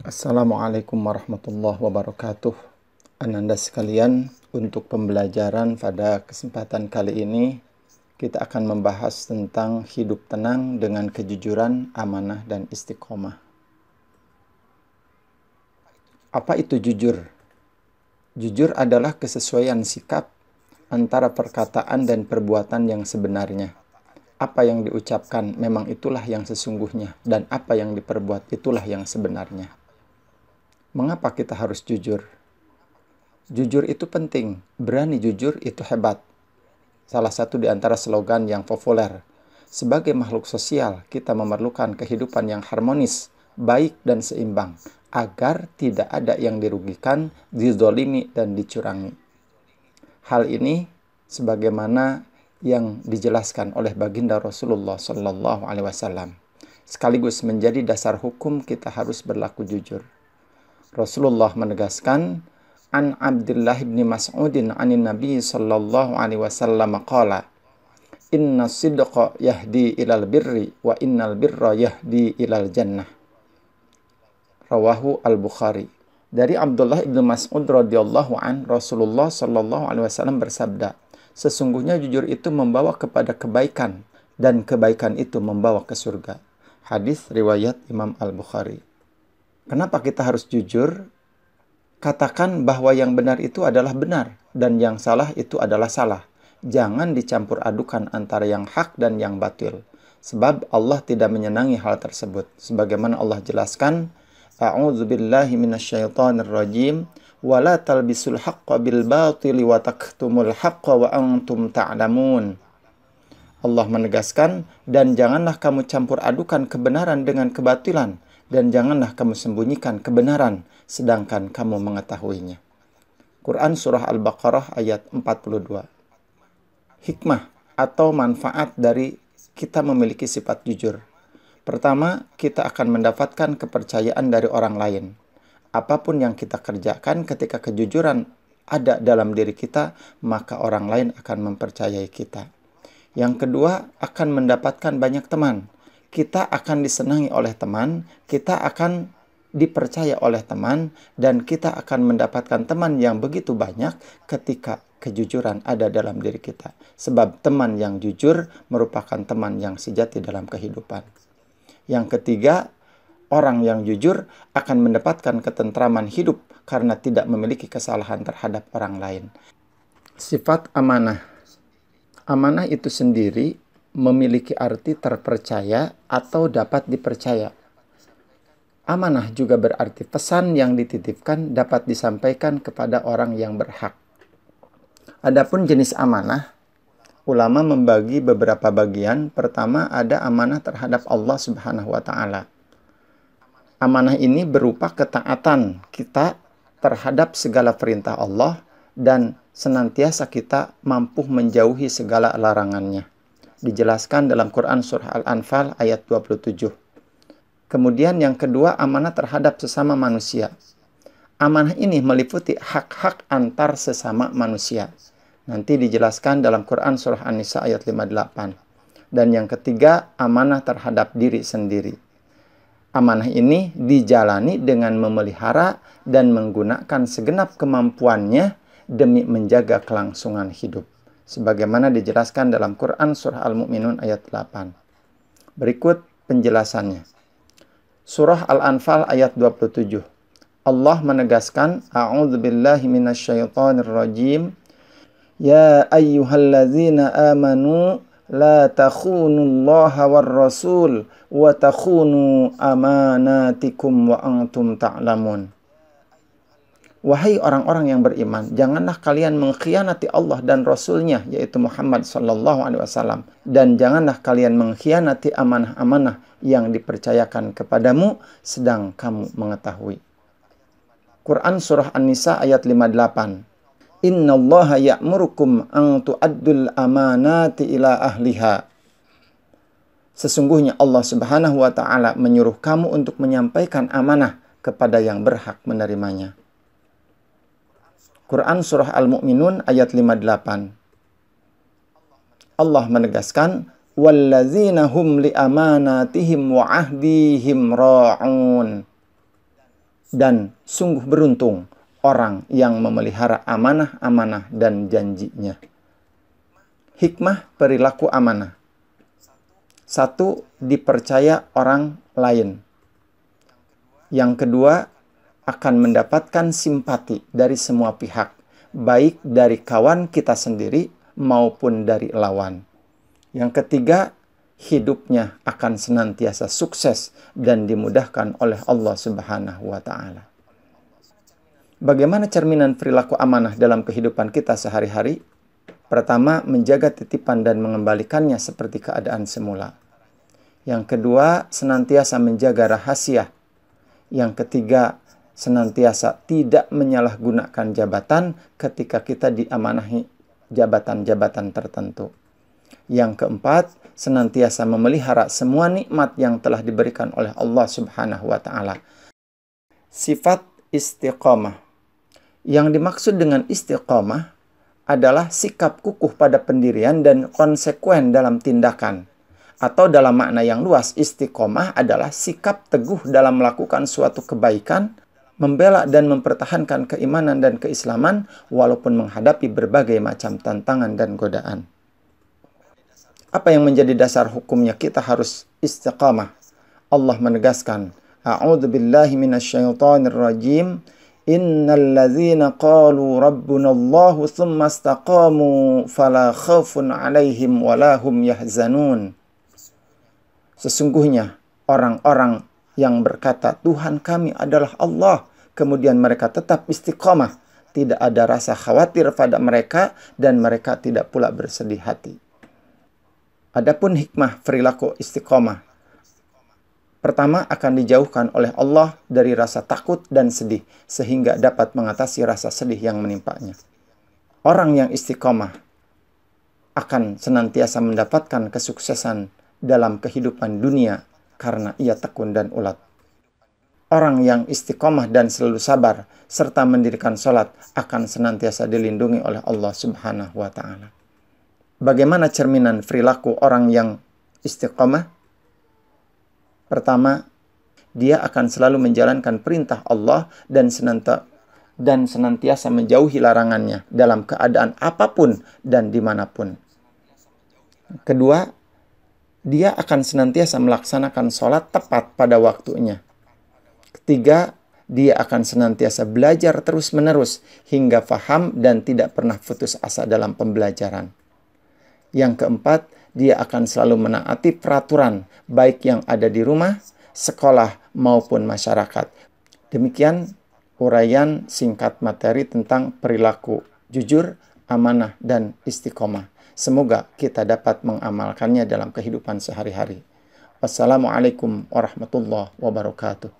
Assalamualaikum warahmatullahi wabarakatuh. Ananda sekalian, untuk pembelajaran pada kesempatan kali ini, kita akan membahas tentang hidup tenang dengan kejujuran, amanah, dan istiqomah. Apa itu jujur? Jujur adalah kesesuaian sikap antara perkataan dan perbuatan yang sebenarnya. Apa yang diucapkan memang itulah yang sesungguhnya, dan apa yang diperbuat itulah yang sebenarnya. Mengapa kita harus jujur? Jujur itu penting, berani jujur itu hebat. Salah satu di antara slogan yang populer. Sebagai makhluk sosial, kita memerlukan kehidupan yang harmonis, baik dan seimbang, agar tidak ada yang dirugikan, dizolimi, dan dicurangi. Hal ini sebagaimana yang dijelaskan oleh baginda Rasulullah SAW, sekaligus menjadi dasar hukum kita harus berlaku jujur. Rasulullah menegaskan, an Abdullah bin Mas'udin anin Nabi sallallahu alaihi wasallam qala, inna sidqa yahdi ilal birri wa innal birra yahdi ilal jannah. Rawahu al-Bukhari. Dari Abdullah bin Mas'ud radhiyallahu an, Rasulullah sallallahu alaihi wasallam bersabda, sesungguhnya jujur itu membawa kepada kebaikan dan kebaikan itu membawa ke surga. Hadis riwayat Imam Al-Bukhari. Kenapa kita harus jujur? Katakan bahwa yang benar itu adalah benar dan yang salah itu adalah salah. Jangan dicampur adukan antara yang hak dan yang batil. Sebab Allah tidak menyenangi hal tersebut. Sebagaimana Allah jelaskan, A'udzubillahi minasyaitonirrajim, wa la talbisul haqqa bil batili wa taktumul haqqa wa antum ta'lamun. Allah menegaskan, dan janganlah kamu campur adukan kebenaran dengan kebatilan, dan janganlah kamu sembunyikan kebenaran, sedangkan kamu mengetahuinya. Quran Surah Al-Baqarah ayat 42. Hikmah atau manfaat dari kita memiliki sifat jujur. Pertama, kita akan mendapatkan kepercayaan dari orang lain. Apapun yang kita kerjakan ketika kejujuran ada dalam diri kita, maka orang lain akan mempercayai kita. Yang kedua, akan mendapatkan banyak teman. Kita akan disenangi oleh teman, kita akan dipercaya oleh teman, dan kita akan mendapatkan teman yang begitu banyak ketika kejujuran ada dalam diri kita. Sebab teman yang jujur merupakan teman yang sejati dalam kehidupan. Yang ketiga, orang yang jujur akan mendapatkan ketentraman hidup karena tidak memiliki kesalahan terhadap orang lain. Sifat amanah. Amanah itu sendiri memiliki arti terpercaya atau dapat dipercaya. Amanah juga berarti pesan yang dititipkan dapat disampaikan kepada orang yang berhak. Adapun jenis amanah, ulama membagi beberapa bagian. Pertama, ada amanah terhadap Allah Subhanahu wa Ta'ala. Amanah ini berupa ketaatan kita terhadap segala perintah Allah dan senantiasa kita mampu menjauhi segala larangannya. Dijelaskan dalam Quran Surah Al-Anfal ayat 27. Kemudian yang kedua, amanah terhadap sesama manusia. Amanah ini meliputi hak-hak antar sesama manusia. Nanti dijelaskan dalam Quran Surah An-Nisa ayat 58. Dan yang ketiga, amanah terhadap diri sendiri. Amanah ini dijalani dengan memelihara dan menggunakan segenap kemampuannya demi menjaga kelangsungan hidup. Sebagaimana dijelaskan dalam Quran Surah Al-Mu'minun ayat 8. Berikut penjelasannya. Surah Al-Anfal ayat 27. Allah menegaskan, A'udzubillahi minasyaitonirrajim. Ya ayyuhallazina amanu la takhunullaha war rasul wa takhunu amanatikum wa antum ta'lamun. Wahai orang-orang yang beriman, janganlah kalian mengkhianati Allah dan Rasul-Nya, yaitu Muhammad SAW. Dan janganlah kalian mengkhianati amanah-amanah yang dipercayakan kepadamu, sedang kamu mengetahui. Quran Surah An-Nisa ayat 58. Inna allaha ya'murukum an tu'addul amanati ila ahliha. Sesungguhnya Allah Subhanahu wa Ta'ala menyuruh kamu untuk menyampaikan amanah kepada yang berhak menerimanya. Quran Surah Al-Mu'minun ayat 58. Allah menegaskan, wallazina hum li amanatihim wa ahdihim ra'un. Dan sungguh beruntung orang yang memelihara amanah-amanah dan janjinya. Hikmah perilaku amanah. 1. Dipercaya orang lain. Yang kedua, akan mendapatkan simpati dari semua pihak, baik dari kawan kita sendiri maupun dari lawan. Yang ketiga, hidupnya akan senantiasa sukses dan dimudahkan oleh Allah Subhanahu wa Ta'ala. Bagaimana cerminan perilaku amanah dalam kehidupan kita sehari-hari? Pertama, menjaga titipan dan mengembalikannya seperti keadaan semula. Yang kedua, senantiasa menjaga rahasia. Yang ketiga, senantiasa tidak menyalahgunakan jabatan ketika kita diamanahi jabatan-jabatan tertentu. Yang keempat, senantiasa memelihara semua nikmat yang telah diberikan oleh Allah Subhanahu wa Ta'ala. Sifat istiqamah. Yang dimaksud dengan istiqamah adalah sikap kukuh pada pendirian dan konsekuen dalam tindakan. Atau dalam makna yang luas, istiqomah adalah sikap teguh dalam melakukan suatu kebaikan, membela dan mempertahankan keimanan dan keislaman, walaupun menghadapi berbagai macam tantangan dan godaan. Apa yang menjadi dasar hukumnya kita harus istiqamah? Allah menegaskan, A'udzu billahi minasyaitonir rajim. Innal ladzina qalu rabbunallahu tsumma istaqamu fala khaufun 'alaihim wala hum yahzanun. Sesungguhnya orang-orang yang berkata, Tuhan kami adalah Allah, kemudian mereka tetap istiqamah, tidak ada rasa khawatir pada mereka, dan mereka tidak pula bersedih hati. Adapun hikmah perilaku istiqamah. Pertama, akan dijauhkan oleh Allah dari rasa takut dan sedih, sehingga dapat mengatasi rasa sedih yang menimpanya. Orang yang istiqamah akan senantiasa mendapatkan kesuksesan dalam kehidupan dunia karena ia tekun dan ulat. Orang yang istiqamah dan selalu sabar serta mendirikan sholat akan senantiasa dilindungi oleh Allah Subhanahu wa Ta'ala. Bagaimana cerminan perilaku orang yang istiqamah? Pertama, dia akan selalu menjalankan perintah Allah dan senantiasa menjauhi larangannya dalam keadaan apapun dan dimanapun. Kedua, dia akan senantiasa melaksanakan sholat tepat pada waktunya. Ketiga, dia akan senantiasa belajar terus-menerus hingga faham dan tidak pernah putus asa dalam pembelajaran. Yang keempat, dia akan selalu menaati peraturan baik yang ada di rumah, sekolah, maupun masyarakat. Demikian uraian singkat materi tentang perilaku jujur, amanah, dan istiqomah. Semoga kita dapat mengamalkannya dalam kehidupan sehari-hari. Wassalamualaikum warahmatullahi wabarakatuh.